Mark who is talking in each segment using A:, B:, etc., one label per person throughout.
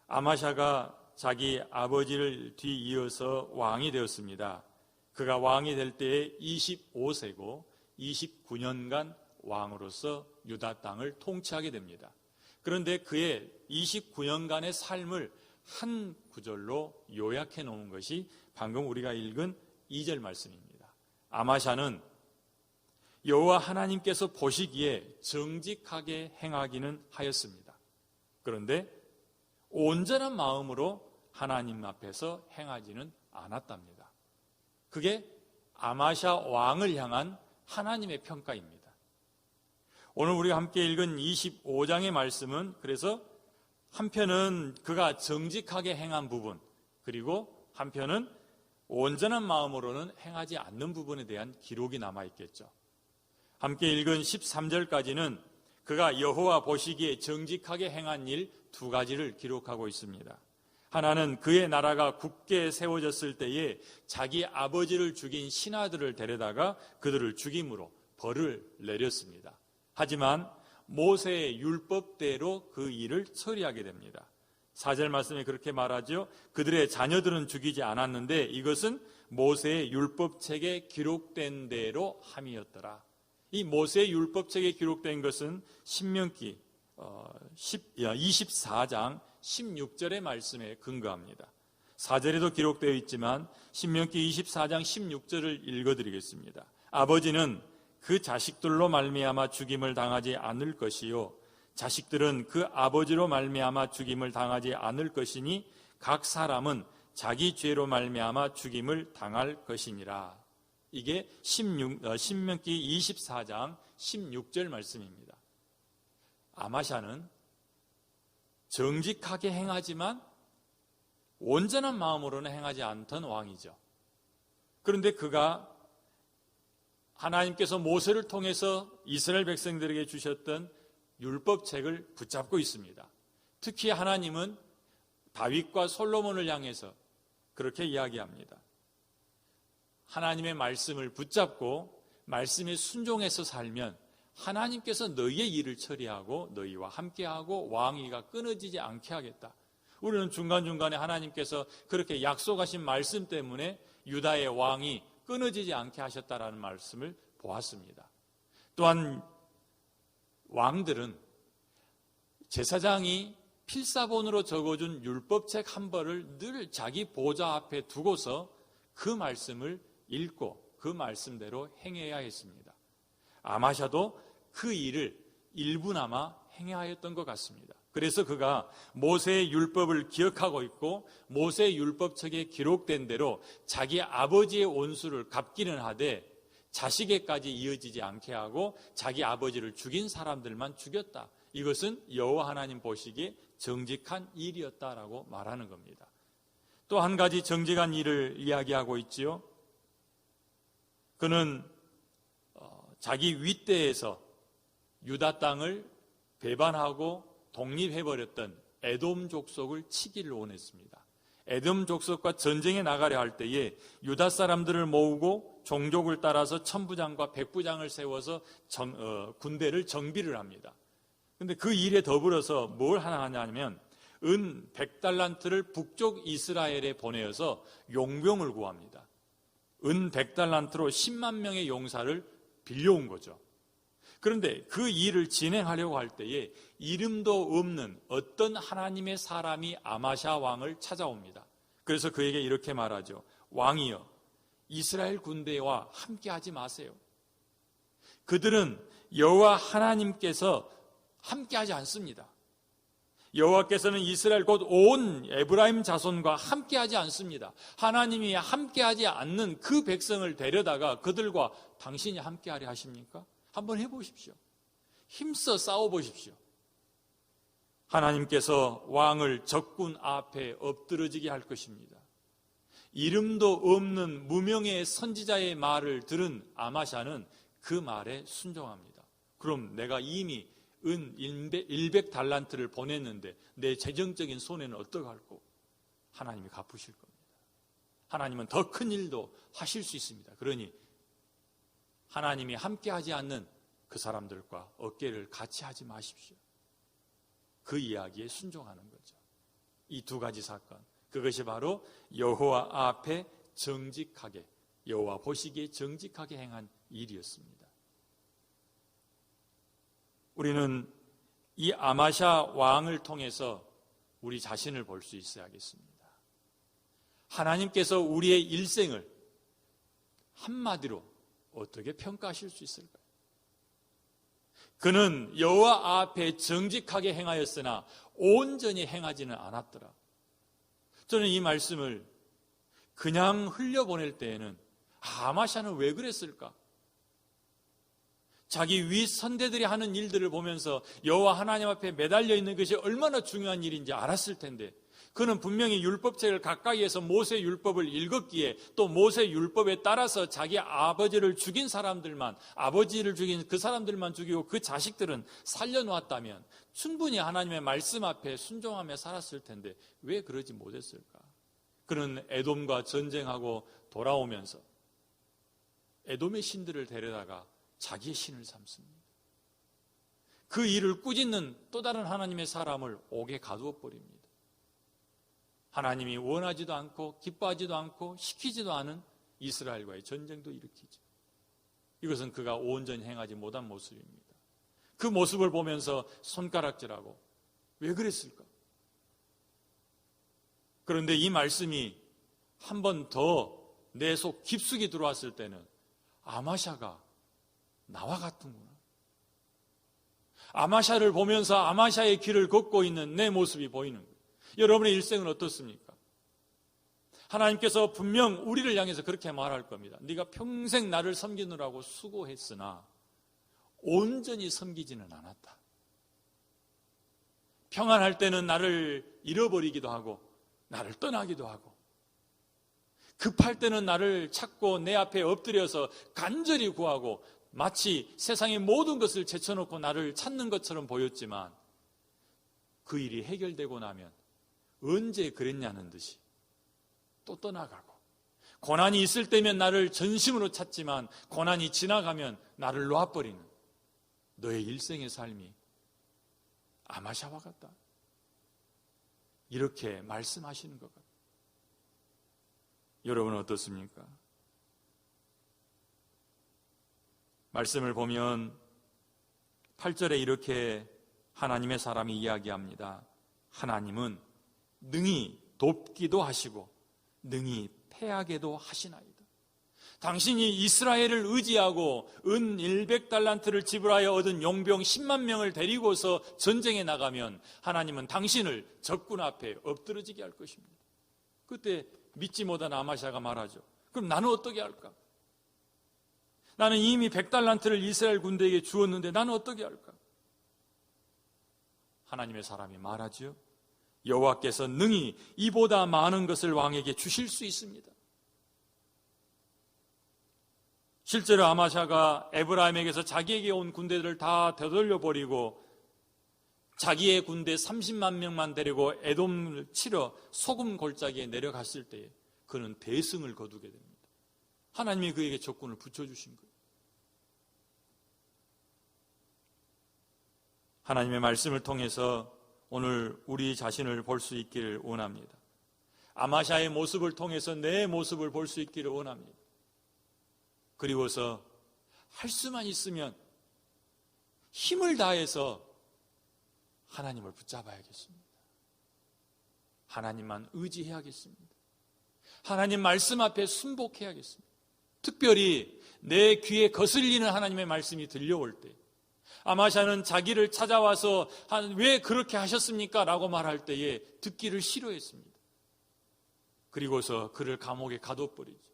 A: 아마샤가 자기 아버지를 뒤이어서 왕이 되었습니다. 그가 왕이 될 때에 25세고 29년간 왕으로서 유다 땅을 통치하게 됩니다. 그런데 그의 29년간의 삶을 한 구절로 요약해 놓은 것이 방금 우리가 읽은 2절 말씀입니다. 아마샤는 여호와 하나님께서 보시기에 정직하게 행하기는 하였습니다. 그런데 온전한 마음으로 하나님 앞에서 행하지는 않았답니다. 그게 아마샤 왕을 향한 하나님의 평가입니다. 오늘 우리가 함께 읽은 25장의 말씀은 그래서 한편은 그가 정직하게 행한 부분, 그리고 한편은 온전한 마음으로는 행하지 않는 부분에 대한 기록이 남아있겠죠. 함께 읽은 13절까지는 그가 여호와 보시기에 정직하게 행한 일 2가지를 기록하고 있습니다. 하나는 그의 나라가 굳게 세워졌을 때에 자기 아버지를 죽인 신하들을 데려다가 그들을 죽임으로 벌을 내렸습니다. 하지만 모세의 율법대로 그 일을 처리하게 됩니다. 4절 말씀에 그렇게 말하죠. 그들의 자녀들은 죽이지 않았는데 이것은 모세의 율법책에 기록된 대로 함이었더라. 이 모세의 율법책에 기록된 것은 신명기 24장 16절의 말씀에 근거합니다. 4절에도 기록되어 있지만 신명기 24장 16절을 읽어드리겠습니다. 아버지는 그 자식들로 말미암아 죽임을 당하지 않을 것이요 자식들은 그 아버지로 말미암아 죽임을 당하지 않을 것이니 각 사람은 자기 죄로 말미암아 죽임을 당할 것이니라. 이게 신명기 24장 16절 말씀입니다. 아마샤는 정직하게 행하지만 온전한 마음으로는 행하지 않던 왕이죠. 그런데 그가 하나님께서 모세를 통해서 이스라엘 백성들에게 주셨던 율법책을 붙잡고 있습니다. 특히 하나님은 다윗과 솔로몬을 향해서 그렇게 이야기합니다. 하나님의 말씀을 붙잡고 말씀에 순종해서 살면 하나님께서 너희의 일을 처리하고 너희와 함께하고 왕위가 끊어지지 않게 하겠다. 우리는 중간중간에 하나님께서 그렇게 약속하신 말씀 때문에 유다의 왕이 끊어지지 않게 하셨다라는 말씀을 보았습니다. 또한 왕들은 제사장이 필사본으로 적어준 율법책 한 벌을 늘 자기 보좌 앞에 두고서 그 말씀을 읽고 그 말씀대로 행해야 했습니다. 아마샤도 그 일을 일부나마 행해야 했던 것 같습니다. 그래서 그가 모세의 율법을 기억하고 있고 모세의 율법책에 기록된 대로 자기 아버지의 원수를 갚기는 하되 자식에까지 이어지지 않게 하고 자기 아버지를 죽인 사람들만 죽였다. 이것은 여호와 하나님 보시기에 정직한 일이었다라고 말하는 겁니다. 또 한 가지 정직한 일을 이야기하고 있지요. 그는 자기 윗대에서 유다 땅을 배반하고 독립해버렸던 에돔 족속을 치기를 원했습니다. 에돔 족속과 전쟁에 나가려 할 때에 유다 사람들을 모으고 종족을 따라서 천부장과 백부장을 세워서 군대를 정비를 합니다. 그런데 그 일에 더불어서 뭘 하나 하냐면 은 100달란트를 북쪽 이스라엘에 보내어서 용병을 구합니다. 은 100달란트로 10만 명의 용사를 빌려온 거죠. 그런데 그 일을 진행하려고 할 때에 이름도 없는 어떤 하나님의 사람이 아마샤 왕을 찾아옵니다. 그래서 그에게 이렇게 말하죠. 왕이여, 이스라엘 군대와 함께하지 마세요. 그들은 여호와 하나님께서 함께하지 않습니다. 여호와께서는 이스라엘 곧 온 에브라임 자손과 함께하지 않습니다. 하나님이 함께하지 않는 그 백성을 데려다가 그들과 당신이 함께하려 하십니까? 한번 해보십시오. 힘써 싸워보십시오. 하나님께서 왕을 적군 앞에 엎드러지게 할 것입니다. 이름도 없는 무명의 선지자의 말을 들은 아마샤는 그 말에 순종합니다. 그럼 내가 이미 은 100달란트를 보냈는데 내 재정적인 손해는 어떡할꼬? 하나님이 갚으실 겁니다. 하나님은 더 큰 일도 하실 수 있습니다. 그러니 하나님이 함께하지 않는 그 사람들과 어깨를 같이 하지 마십시오. 그 이야기에 순종하는 거죠. 이 두 가지 사건, 그것이 바로 여호와 앞에 정직하게, 여호와 보시기에 정직하게 행한 일이었습니다. 우리는 이 아마샤 왕을 통해서 우리 자신을 볼 수 있어야겠습니다. 하나님께서 우리의 일생을 한마디로 어떻게 평가하실 수 있을까요? 그는 여호와 앞에 정직하게 행하였으나 온전히 행하지는 않았더라. 저는 이 말씀을 그냥 흘려보낼 때에는 아마샤는 왜 그랬을까? 자기 윗 선대들이 하는 일들을 보면서 여호와 하나님 앞에 매달려 있는 것이 얼마나 중요한 일인지 알았을 텐데, 그는 분명히 율법책을 가까이에서 모세 율법을 읽었기에, 또 모세 율법에 따라서 자기 아버지를 죽인 사람들만, 아버지를 죽인 그 사람들만 죽이고 그 자식들은 살려놓았다면 충분히 하나님의 말씀 앞에 순종하며 살았을 텐데 왜 그러지 못했을까? 그는 에돔과 전쟁하고 돌아오면서 에돔의 신들을 데려다가 자기의 신을 삼습니다. 그 일을 꾸짖는 또 다른 하나님의 사람을 옥에 가두어 버립니다. 하나님이 원하지도 않고 기뻐하지도 않고 시키지도 않은 이스라엘과의 전쟁도 일으키죠. 이것은 그가 온전히 행하지 못한 모습입니다. 그 모습을 보면서 손가락질하고 왜 그랬을까? 그런데 이 말씀이 한 번 더 내 속 깊숙이 들어왔을 때는 아마샤가 나와 같은구나. 아마샤를 보면서 아마샤의 길을 걷고 있는 내 모습이 보이는 거예요. 여러분의 일생은 어떻습니까? 하나님께서 분명 우리를 향해서 그렇게 말할 겁니다. 네가 평생 나를 섬기느라고 수고했으나 온전히 섬기지는 않았다. 평안할 때는 나를 잃어버리기도 하고 나를 떠나기도 하고, 급할 때는 나를 찾고 내 앞에 엎드려서 간절히 구하고 마치 세상의 모든 것을 제쳐놓고 나를 찾는 것처럼 보였지만, 그 일이 해결되고 나면 언제 그랬냐는 듯이 또 떠나가고, 고난이 있을 때면 나를 전심으로 찾지만 고난이 지나가면 나를 놓아버리는 너의 일생의 삶이 아마샤와 같다. 이렇게 말씀하시는 것 같아요. 여러분은 어떻습니까? 말씀을 보면 8절에 이렇게 하나님의 사람이 이야기합니다. 하나님은 능히 돕기도 하시고 능히 패하게도 하시나이다. 당신이 이스라엘을 의지하고 은 100달란트를 지불하여 얻은 용병 10만 명을 데리고서 전쟁에 나가면 하나님은 당신을 적군 앞에 엎드러지게 할 것입니다. 그때 믿지 못한 아마샤가 말하죠. 그럼 나는 어떻게 할까? 나는 이미 100달란트를 이스라엘 군대에게 주었는데 나는 어떻게 할까? 하나님의 사람이 말하죠. 여호와께서 능히 이보다 많은 것을 왕에게 주실 수 있습니다. 실제로 아마샤가 에브라임에게서 자기에게 온 군대들을 다 되돌려버리고 자기의 군대 30만 명만 데리고 에돔을 치러 소금 골짜기에 내려갔을 때에 그는 대승을 거두게 됩니다. 하나님이 그에게 적군을 붙여주신 거예요. 하나님의 말씀을 통해서 오늘 우리 자신을 볼 수 있기를 원합니다. 아마샤의 모습을 통해서 내 모습을 볼 수 있기를 원합니다. 그리고서 할 수만 있으면 힘을 다해서 하나님을 붙잡아야겠습니다. 하나님만 의지해야겠습니다. 하나님 말씀 앞에 순복해야겠습니다. 특별히 내 귀에 거슬리는 하나님의 말씀이 들려올 때, 아마샤는 자기를 찾아와서 왜 그렇게 하셨습니까? 라고 말할 때에 듣기를 싫어했습니다. 그리고서 그를 감옥에 가둬버리죠.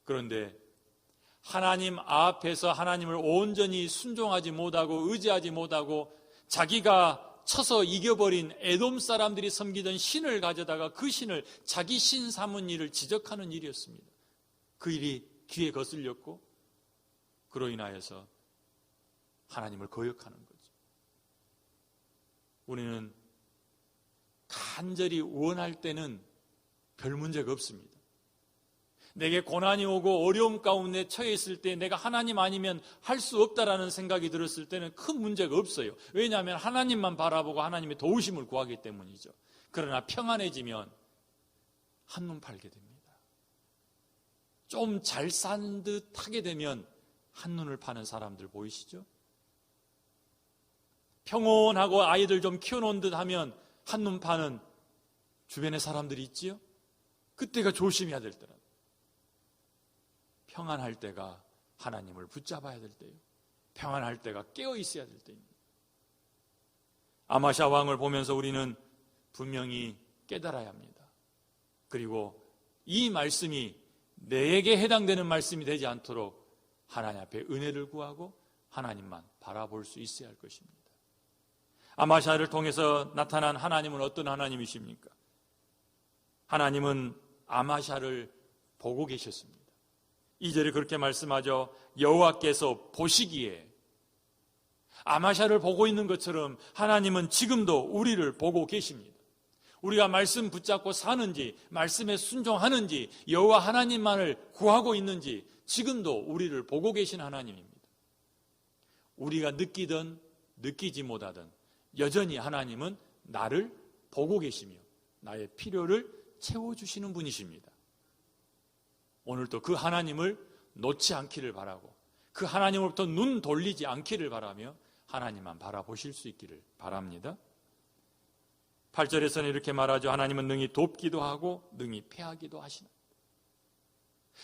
A: 그런데 하나님 앞에서 하나님을 온전히 순종하지 못하고 의지하지 못하고 자기가 쳐서 이겨버린 에돔 사람들이 섬기던 신을 가져다가 그 신을 자기 신 삼은 일을 지적하는 일이었습니다. 그 일이 귀에 거슬렸고 그로 인하여서 하나님을 거역하는 거죠. 우리는 간절히 원할 때는 별 문제가 없습니다. 내게 고난이 오고 어려움 가운데 처해 있을 때 내가 하나님 아니면 할 수 없다라는 생각이 들었을 때는 큰 문제가 없어요. 왜냐하면 하나님만 바라보고 하나님의 도우심을 구하기 때문이죠. 그러나 평안해지면 한눈 팔게 됩니다. 좀 잘 산 듯 하게 되면 한눈을 파는 사람들 보이시죠? 평온하고 아이들 좀 키워놓은 듯 하면 한눈 파는 주변의 사람들이 있지요? 그때가 조심해야 될 때라. 평안할 때가 하나님을 붙잡아야 될 때예요. 평안할 때가 깨어 있어야 될 때입니다. 아마샤 왕을 보면서 우리는 분명히 깨달아야 합니다. 그리고 이 말씀이 내게 해당되는 말씀이 되지 않도록 하나님 앞에 은혜를 구하고 하나님만 바라볼 수 있어야 할 것입니다. 아마샤를 통해서 나타난 하나님은 어떤 하나님이십니까? 하나님은 아마샤를 보고 계셨습니다. 2절에 그렇게 말씀하죠. 여호와께서 보시기에. 아마샤를 보고 있는 것처럼 하나님은 지금도 우리를 보고 계십니다. 우리가 말씀 붙잡고 사는지, 말씀에 순종하는지, 여호와 하나님만을 구하고 있는지 지금도 우리를 보고 계신 하나님입니다. 우리가 느끼든 느끼지 못하든 여전히 하나님은 나를 보고 계시며 나의 필요를 채워주시는 분이십니다. 오늘도 그 하나님을 놓지 않기를 바라고 그 하나님으로부터 눈 돌리지 않기를 바라며 하나님만 바라보실 수 있기를 바랍니다. 8절에서는 이렇게 말하죠. 하나님은 능히 돕기도 하고 능히 패하기도 하시나.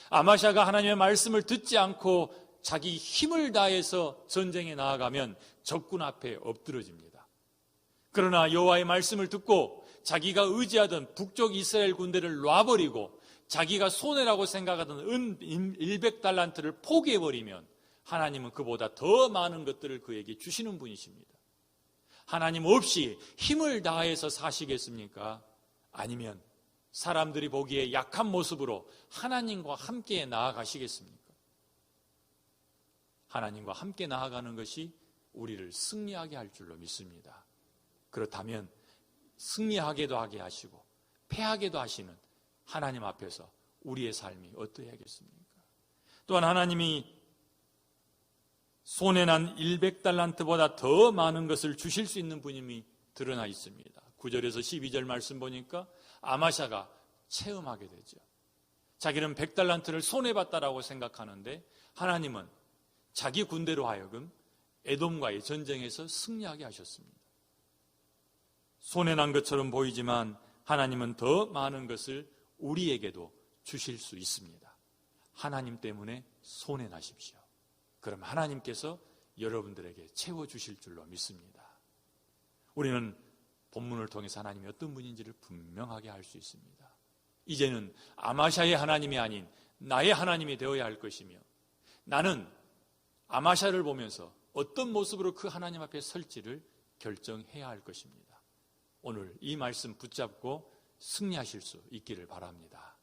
A: 아마샤가 하나님의 말씀을 듣지 않고 자기 힘을 다해서 전쟁에 나아가면 적군 앞에 엎드러집니다. 그러나 여호와의 말씀을 듣고 자기가 의지하던 북쪽 이스라엘 군대를 놔버리고 자기가 손해라고 생각하던 은 100달란트를 포기해버리면 하나님은 그보다 더 많은 것들을 그에게 주시는 분이십니다. 하나님 없이 힘을 다해서 사시겠습니까? 아니면 사람들이 보기에 약한 모습으로 하나님과 함께 나아가시겠습니까? 하나님과 함께 나아가는 것이 우리를 승리하게 할 줄로 믿습니다. 그렇다면 승리하게도 하게 하시고 패하게도 하시는 하나님 앞에서 우리의 삶이 어떠해야겠습니까? 또한 하나님이 손해난 100달란트보다 더 많은 것을 주실 수 있는 분임이 드러나 있습니다. 9절에서 12절 말씀 보니까 아마샤가 체험하게 되죠. 자기는 100달란트를 손해봤다라고 생각하는데 하나님은 자기 군대로 하여금 에돔과의 전쟁에서 승리하게 하셨습니다. 손해난 것처럼 보이지만 하나님은 더 많은 것을 우리에게도 주실 수 있습니다. 하나님 때문에 손해나십시오. 그럼 하나님께서 여러분들에게 채워주실 줄로 믿습니다. 우리는 본문을 통해서 하나님이 어떤 분인지를 분명하게 알 수 있습니다. 이제는 아마샤의 하나님이 아닌 나의 하나님이 되어야 할 것이며 나는 아마샤를 보면서 어떤 모습으로 그 하나님 앞에 설지를 결정해야 할 것입니다. 오늘 이 말씀 붙잡고 승리하실 수 있기를 바랍니다.